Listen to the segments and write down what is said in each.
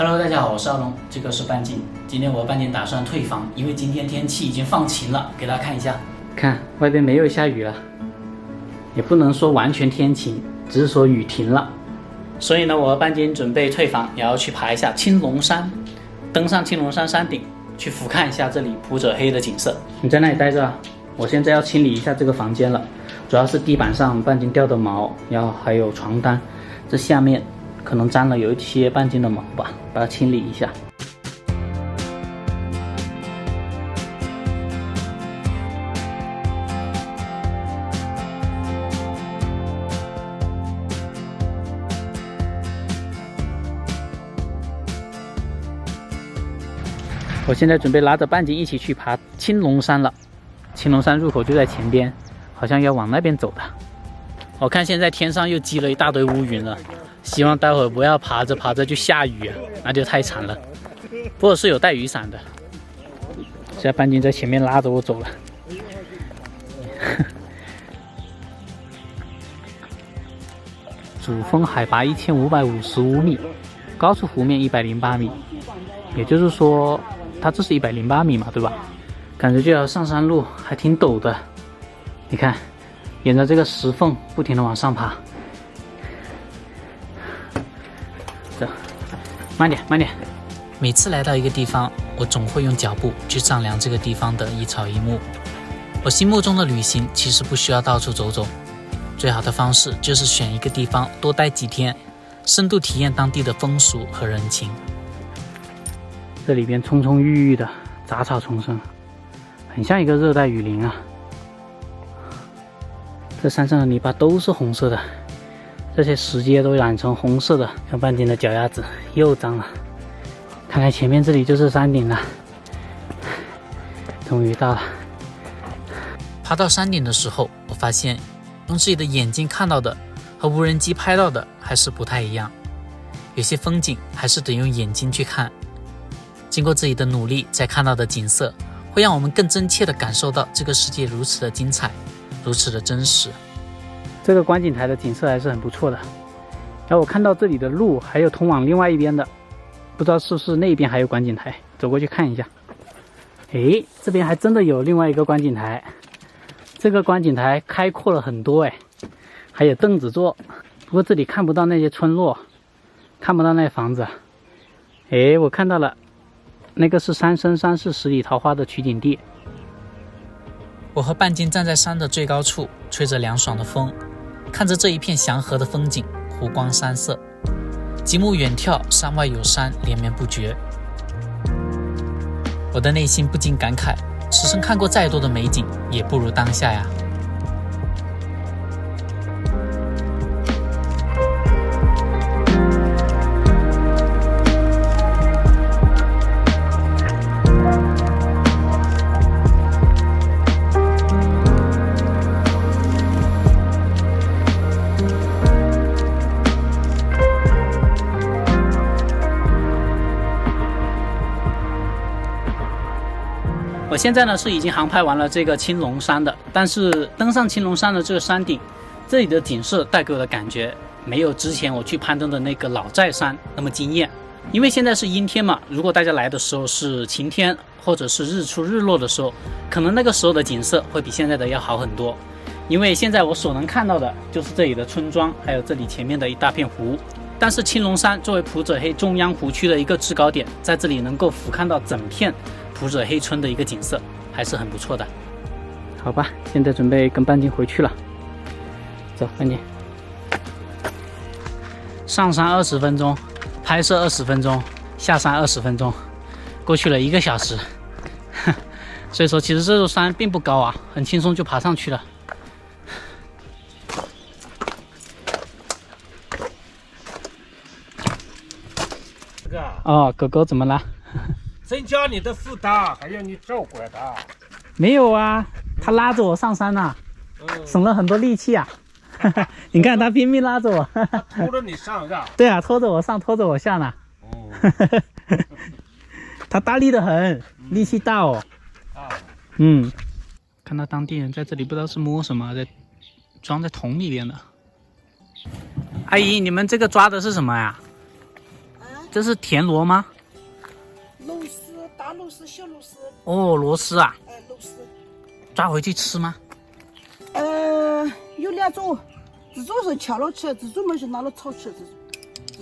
Hello， 大家好，我是阿龙，这个是半斤。今天我半斤打算退房，因为今天天气已经放晴了，给大家看一下。看外边没有下雨了，也不能说完全天晴，只是说雨停了。所以呢，我和半斤准备退房，也要去爬一下青龙山，登上青龙山山顶，去俯瞰一下这里普者黑的景色。你在那里待着啊，我现在要清理一下这个房间了，主要是地板上半斤掉的毛，然后还有床单，这下面可能沾了有一些半斤的毛吧，把它清理一下。我现在准备拉着半斤一起去爬青龙山了，青龙山入口就在前边，好像要往那边走的。我看现在天上又积了一大堆乌云了，希望待会儿不要爬着爬着就下雨啊，那就太惨了。不过是有带雨伞的。现在半斤在前面拉着我走了。主峰海拔1555米，高出湖面108米，也就是说它这是108米嘛，对吧？感觉这条上山路还挺陡的，你看沿着这个石缝不停的往上爬。走，慢点慢点。每次来到一个地方，我总会用脚步去丈量这个地方的一草一木。我心目中的旅行其实不需要到处走走，最好的方式就是选一个地方多待几天，深度体验当地的风俗和人情。这里边葱葱郁郁的杂草丛生，很像一个热带雨林啊。这山上的泥巴都是红色的，这些石阶都染成红色的，看半斤的脚丫子又脏了。看来前面这里就是山顶了，终于到了。爬到山顶的时候，我发现用自己的眼睛看到的和无人机拍到的还是不太一样，有些风景还是得用眼睛去看。经过自己的努力，再看到的景色会让我们更真切地感受到这个世界如此的精彩，如此的真实。这个观景台的景色还是很不错的。然后我看到这里的路还有通往另外一边的，不知道是不是那边还有观景台，走过去看一下。诶，这边还真的有另外一个观景台，这个观景台开阔了很多，还有凳子坐。不过这里看不到那些村落，看不到那些房子。诶，我看到了，那个是三生山寺十里桃花的取景地。我和半斤站在山的最高处，吹着凉爽的风，看着这一片祥和的风景，湖光山色，极目远眺，山外有山，连绵不绝。我的内心不禁感慨，此生看过再多的美景，也不如当下呀。我现在呢是已经航拍完了这个青龙山的，但是登上青龙山的这个山顶，这里的景色带给我的感觉没有之前我去攀登的那个老寨山那么惊艳。因为现在是阴天嘛，如果大家来的时候是晴天或者是日出日落的时候，可能那个时候的景色会比现在的要好很多。因为现在我所能看到的就是这里的村庄，还有这里前面的一大片湖。但是青龙山作为普者黑中央湖区的一个制高点，在这里能够俯瞰到整片普者黑村的一个景色，还是很不错的。好吧，现在准备跟半斤回去了。走，半斤。上山20分钟，拍摄20分钟，下山20分钟，过去了1个小时。所以说，其实这座山并不高啊，很轻松就爬上去了。哦，狗狗怎么了？增加你的负担，还要你照顾它。没有啊，它拉着我上山呐，省了很多力气啊。你看它拼命拉着我，拖着你上是吧？对啊，拖着我上，拖着我下呢。它大力的很，力气大哦。看到当地人在这里不知道是摸什么，在装在桶里边的。阿姨，你们这个抓的是什么呀？这是田螺吗？螺丝，大螺丝，小螺丝。哦，螺丝啊。螺丝。抓回去吃吗？有2种，这种是敲了吃，这种嘛是拿了炒吃，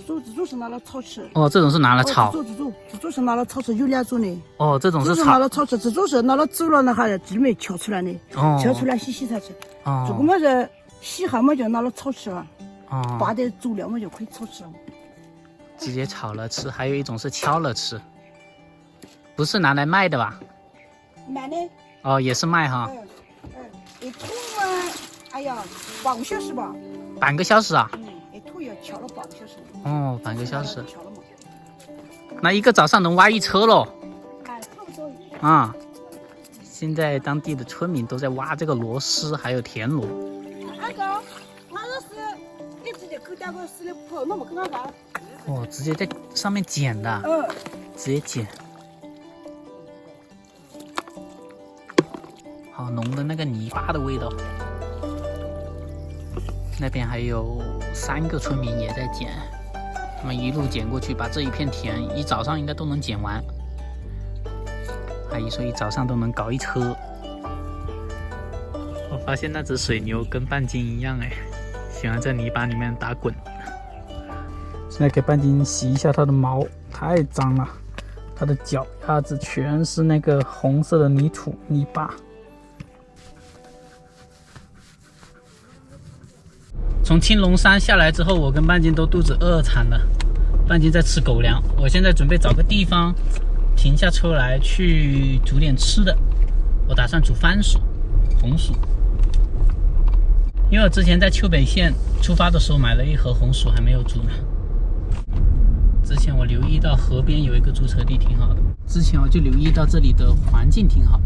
这种是拿了炒吃。哦，这种是拿了炒。这种是拿了炒吃，有2种的。哦，这种是炒。拿了炒吃，这种是拿了煮了那哈汁没敲出来的，敲出来洗才吃。哦。这个嘛是洗好嘛就拿了炒吃了。哦。扒点煮料嘛就可以炒吃了。直接炒了吃，还有一种是敲了吃，不是拿来卖的吧？卖的。哦，也是卖哈。一吐啊，哎呀，半个小时吧。半个小时啊？一吐要敲了半个小时。哦，半个小时。那一个早上能挖一车喽。差不多。啊，现在当地的村民都在挖这个螺丝，还有田螺。那个，那个是你直接给点个死的泡，那么跟他干。哦，直接在上面捡的。直接捡。好浓的那个泥巴的味道。那边还有3个村民也在捡，他们一路捡过去，把这一片田一早上应该都能捡完。阿姨说一早上都能搞一车。我发现那只水牛跟半斤一样哎，喜欢在泥巴里面打滚。现在给半斤洗一下它的毛，太脏了，它的脚丫子全是那个红色的泥土泥巴。从青龙山下来之后，我跟半斤都肚子饿惨了。半斤在吃狗粮，我现在准备找个地方停下车来去煮点吃的。我打算煮番薯、红薯，因为我之前在丘北县出发的时候买了一盒红薯，还没有煮呢。之前我留意到河边有一个驻车地挺好的，之前我就留意到这里的环境挺好。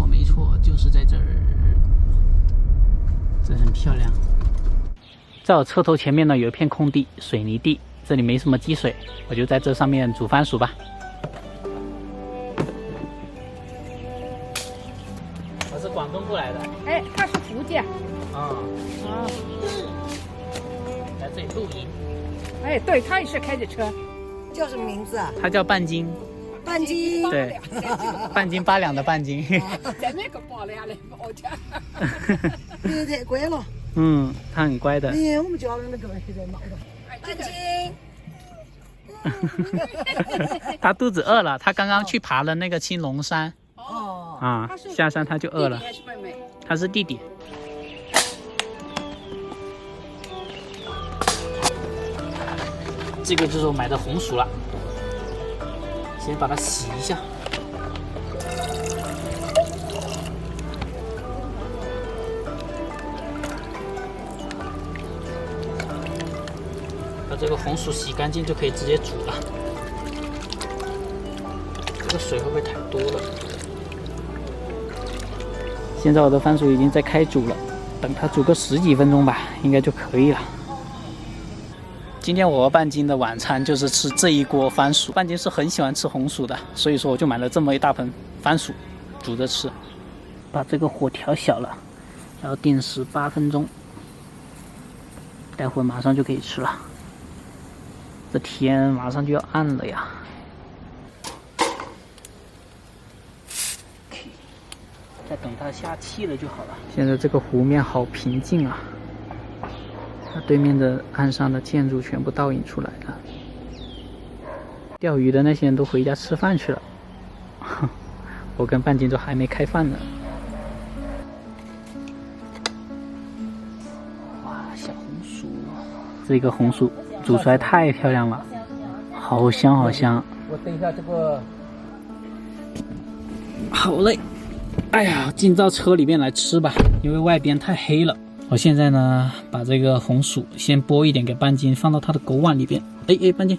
没错，就是在这儿，这很漂亮。在我车头前面呢，有一片空地，水泥地，这里没什么积水，我就在这上面煮番薯吧。我是广东过来的。哎，他是福建。来这里露营。哎，对，他也是开着车。叫什么名字啊？他叫半斤。半斤。对，半斤8两的半斤。在那个8两的包家。你太乖了。他很乖的。我们家的那个现在闹的。半斤。他肚子饿了，他刚刚去爬了那个青龙山。下山他就饿了。他是弟弟。这个就是我买的红薯了，先把它洗一下。把这个红薯洗干净就可以直接煮了。这个水会不会太多了？现在我的番薯已经在开煮了，等它煮个10几分钟吧，应该就可以了。今天我和半斤的晚餐就是吃这一锅番薯。半斤是很喜欢吃红薯的，所以说我就买了这么一大盆番薯，煮着吃。把这个火调小了，要定时8分钟，待会马上就可以吃了。这天马上就要暗了呀。再等它下气了就好了。现在这个湖面好平静啊。它对面的岸上的建筑全部倒影出来了，钓鱼的那些人都回家吃饭去了，我跟半斤都还没开饭呢。哇，小红薯，这个红薯煮出来太漂亮了，好香好香。我等一下这个，好嘞，哎呀，进到车里面来吃吧，因为外边太黑了。我现在呢，把这个红薯先剥一点给半斤，放到它的狗碗里边。哎，半斤，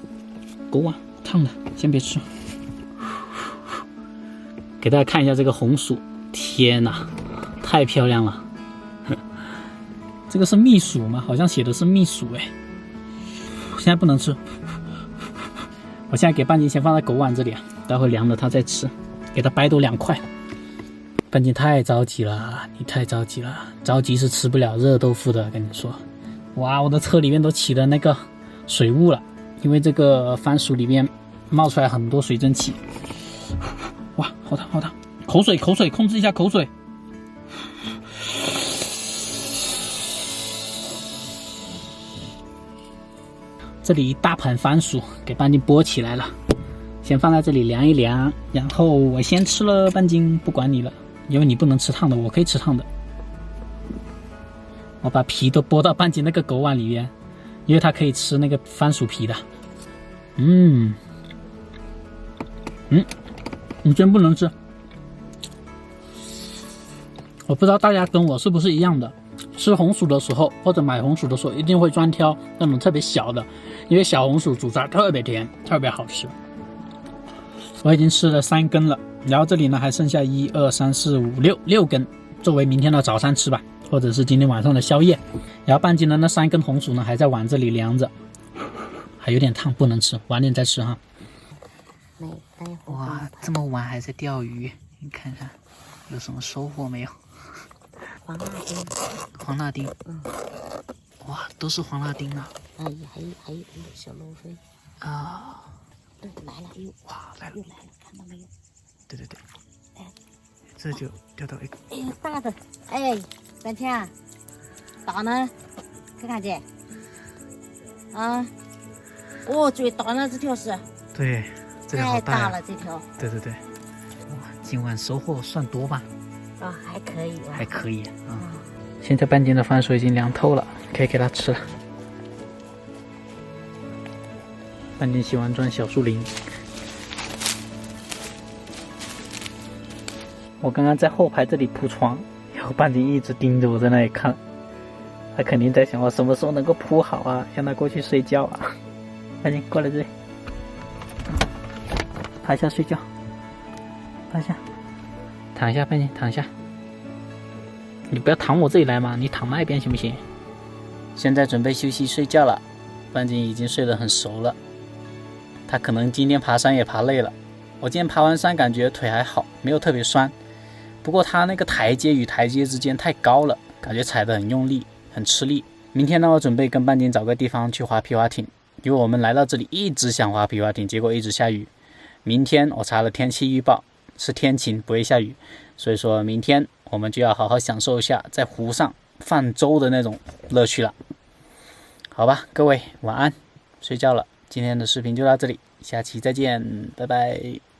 狗碗烫的，先别吃。给大家看一下这个红薯，天哪，太漂亮了！这个是蜜薯吗？好像写的是蜜薯哎。现在不能吃。我现在给半斤先放在狗碗这里啊，待会凉了它再吃，给它掰多2块。半斤太着急了，你太着急了，着急是吃不了热豆腐的，跟你说，哇，我的车里面都起了那个水雾了，因为这个番薯里面冒出来很多水蒸气。哇，好烫好烫！口水，控制一下口水。这里一大盘番薯给半斤剥起来了，先放在这里凉一凉，然后我先吃了半斤，不管你了，因为你不能吃烫的，我可以吃烫的。我把皮都剥到半斤那个狗碗里面，因为它可以吃那个番薯皮的。你真不能吃。我不知道大家跟我是不是一样的，吃红薯的时候或者买红薯的时候一定会专挑那种特别小的，因为小红薯煮出来特别甜，特别好吃。我已经吃了3根了，然后这里呢还剩下1、2、3、4、5、6根，作为明天的早餐吃吧，或者是今天晚上的宵夜。然后半斤的那3根红薯呢还在碗这里凉着，还有点烫，不能吃，晚点再吃哈。哇，这么晚还在钓鱼，你看看有什么收获没有？黄辣丁，哇，都是黄辣丁啊！还有小罗非啊！对，来了，哇，来了，又来了，看到没有？对，这就钓到一个。哎，大的，哎，三天，大呢？看看去，啊，哦，最大的这条是，对，这个好太大大了，这条，对，哇，今晚收获算多吧？啊，还可以，还可以啊。现在半斤的番薯已经凉透了，可以给它吃了。半斤喜欢钻小树林。我刚刚在后排这里铺床，然后半斤一直盯着我在那里看，他肯定在想我什么时候能够铺好啊，让他过去睡觉啊。半斤过来这里，趴下睡觉，趴下，躺下，半斤躺下。你不要躺我这里来嘛，你躺那边行不行？现在准备休息睡觉了，半斤已经睡得很熟了。他可能今天爬山也爬累了，我今天爬完山感觉腿还好，没有特别酸。不过他那个台阶与台阶之间太高了，感觉踩得很用力，很吃力。明天呢，我准备跟半斤找个地方去划皮划艇，因为我们来到这里一直想划皮划艇，结果一直下雨。明天我查了天气预报，是天晴不会下雨，所以说明天我们就要好好享受一下在湖上泛舟的那种乐趣了。好吧，各位晚安，睡觉了。今天的视频就到这里，下期再见，拜拜。